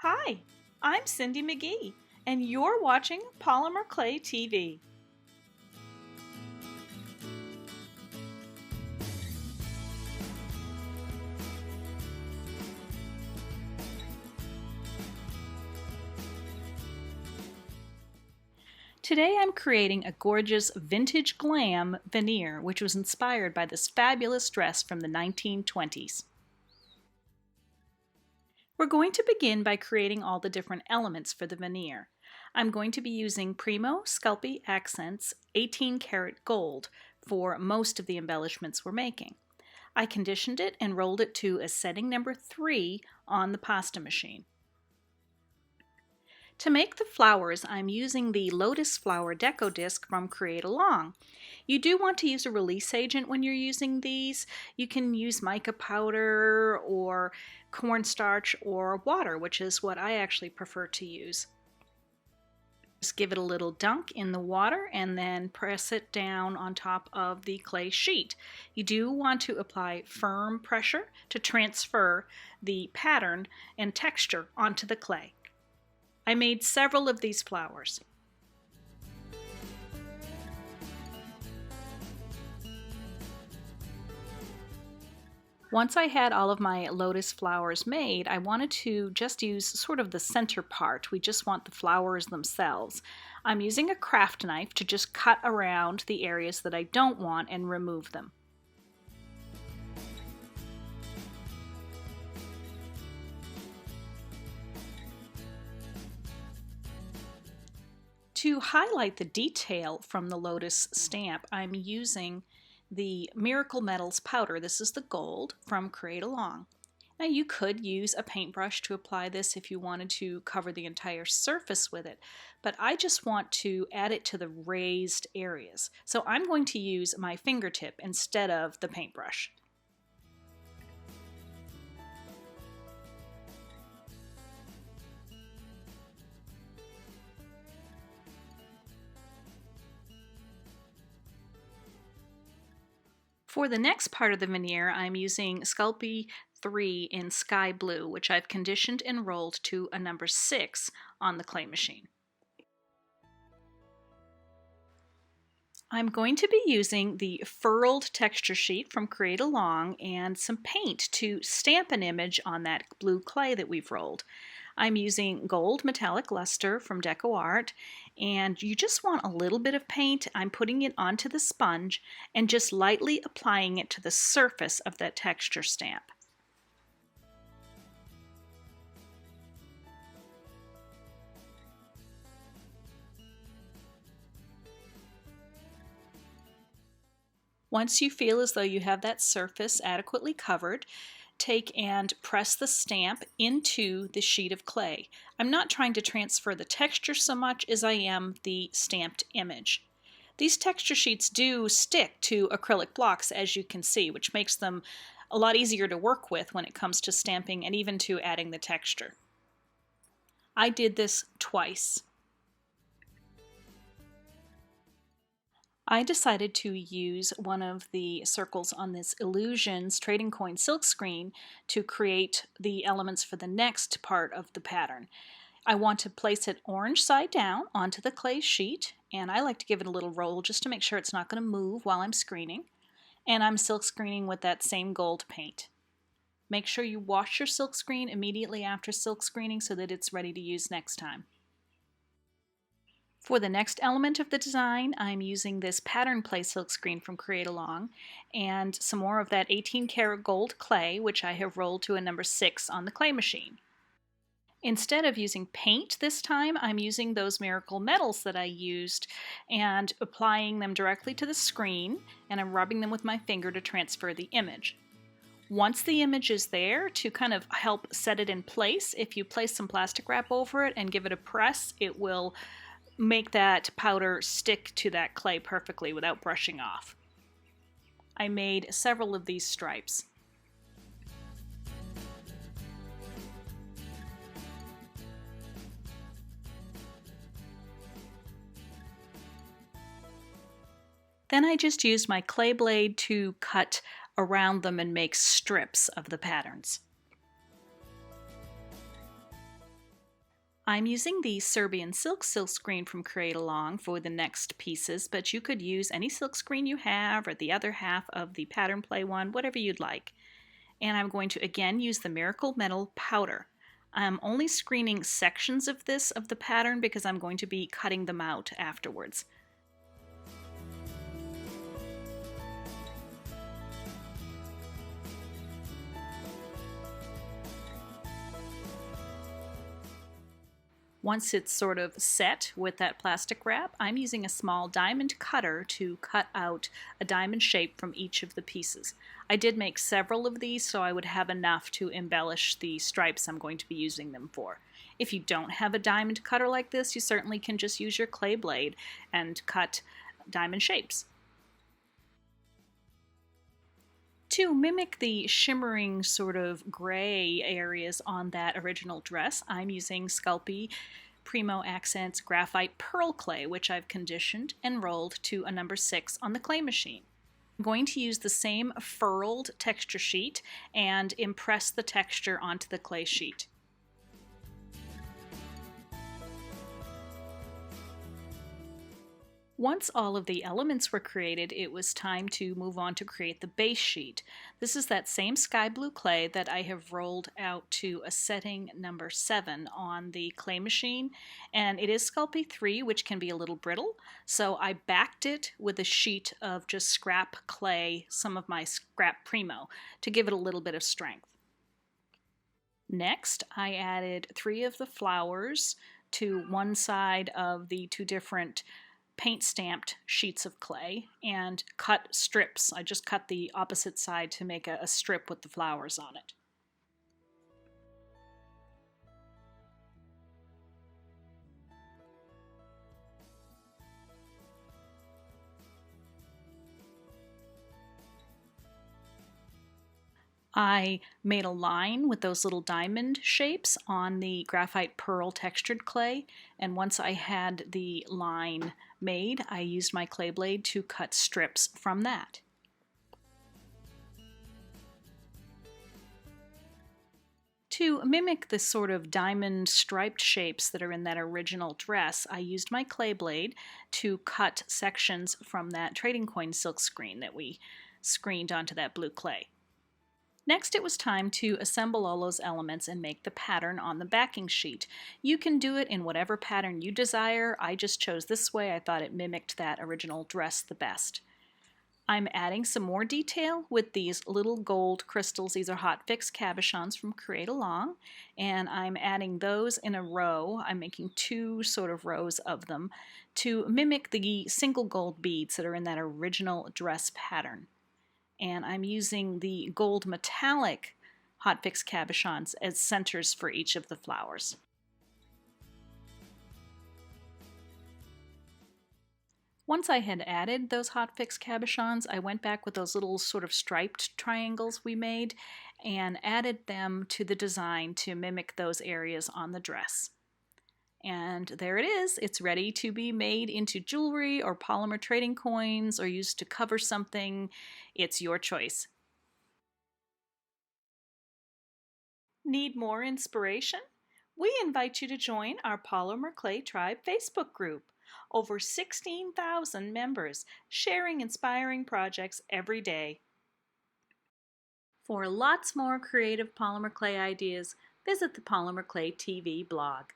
Hi, I'm Cindi McGee, and you're watching Polymer Clay TV. Today I'm creating a gorgeous vintage glam veneer, which was inspired by this fabulous dress from the 1920s. We're going to begin by creating all the different elements for the veneer. I'm going to be using Primo Sculpey Accents 18 karat gold for most of the embellishments we're making. I conditioned it and rolled it to a setting number 3 on the pasta machine. To make the flowers, I'm using the Lotus Flower Deco Disc from Create Along. You do want to use a release agent when you're using these. You can use mica powder or cornstarch or water, which is what I actually prefer to use. Just give it a little dunk in the water and then press it down on top of the clay sheet. You do want to apply firm pressure to transfer the pattern and texture onto the clay. I made several of these flowers. Once I had all of my lotus flowers made, I wanted to just use sort of the center part. We just want the flowers themselves. I'm using a craft knife to just cut around the areas that I don't want and remove them. To highlight the detail from the lotus stamp, I'm using the Miracle Metals powder. This is the gold from Create Along. Now you could use a paintbrush to apply this if you wanted to cover the entire surface with it, but I just want to add it to the raised areas. So I'm going to use my fingertip instead of the paintbrush. For the next part of the veneer, I'm using Sculpey 3 in Sky Blue, which I've conditioned and rolled to a number 6 on the clay machine. I'm going to be using the furled texture sheet from Create Along and some paint to stamp an image on that blue clay that we've rolled. I'm using gold metallic luster from Deco Art, and you just want a little bit of paint. I'm putting it onto the sponge and just lightly applying it to the surface of that texture stamp. Once you feel as though you have that surface adequately covered, take and press the stamp into the sheet of clay. I'm not trying to transfer the texture so much as I am the stamped image. These texture sheets do stick to acrylic blocks, as you can see, which makes them a lot easier to work with when it comes to stamping and even to adding the texture. I did this twice. I decided to use one of the circles on this Illusions Trading Coin silkscreen to create the elements for the next part of the pattern. I want to place it orange side down onto the clay sheet, and I like to give it a little roll just to make sure it's not going to move while I'm screening. And I'm silk screening with that same gold paint. Make sure you wash your silk screen immediately after silk screening so that it's ready to use next time. For the next element of the design, I'm using this pattern play silkscreen from Create Along and some more of that 18 karat gold clay, which I have rolled to a number 6 on the clay machine. Instead of using paint this time, I'm using those Miracle Metals that I used and applying them directly to the screen, and I'm rubbing them with my finger to transfer the image. Once the image is there, to kind of help set it in place, if you place some plastic wrap over it and give it a press, it will make that powder stick to that clay perfectly without brushing off. I made several of these stripes. Then I just used my clay blade to cut around them and make strips of the patterns. I'm using the Serbian silk screen from Create Along for the next pieces, but you could use any silk screen you have or the other half of the pattern play one, whatever you'd like. And I'm going to again use the Miracle Metal powder. I'm only screening sections of the pattern because I'm going to be cutting them out afterwards. Once it's sort of set with that plastic wrap, I'm using a small diamond cutter to cut out a diamond shape from each of the pieces. I did make several of these so I would have enough to embellish the stripes I'm going to be using them for. If you don't have a diamond cutter like this, you certainly can just use your clay blade and cut diamond shapes. To mimic the shimmering sort of gray areas on that original dress, I'm using Sculpey Primo Accents Graphite Pearl Clay, which I've conditioned and rolled to a number 6 on the clay machine. I'm going to use the same furled texture sheet and impress the texture onto the clay sheet. Once all of the elements were created, it was time to move on to create the base sheet. This is that same sky blue clay that I have rolled out to a setting number 7 on the clay machine, and it is Sculpey 3, which can be a little brittle, so I backed it with a sheet of just scrap clay, some of my scrap Primo, to give it a little bit of strength. Next, I added 3 of the flowers to one side of the 2 different paint stamped sheets of clay and cut strips. I just cut the opposite side to make a strip with the flowers on it. I made a line with those little diamond shapes on the graphite pearl textured clay, and once I had the line made, I used my clay blade to cut strips from that. To mimic the sort of diamond striped shapes that are in that original dress, I used my clay blade to cut sections from that trading coin silk screen that we screened onto that blue clay. Next, it was time to assemble all those elements and make the pattern on the backing sheet. You can do it in whatever pattern you desire. I just chose this way. I thought it mimicked that original dress the best. I'm adding some more detail with these little gold crystals. These are hot fix cabochons from Create Along, and I'm adding those in a row. I'm making 2 sort of rows of them to mimic the single gold beads that are in that original dress pattern. And I'm using the gold metallic hot fix cabochons as centers for each of the flowers. Once I had added those hot fix cabochons, I went back with those little sort of striped triangles we made and added them to the design to mimic those areas on the dress. And there it is. It's ready to be made into jewelry or polymer trading coins or used to cover something. It's your choice. Need more inspiration? We invite you to join our Polymer Clay Tribe Facebook group. Over 16,000 members sharing inspiring projects every day. For lots more creative polymer clay ideas, visit the Polymer Clay TV blog.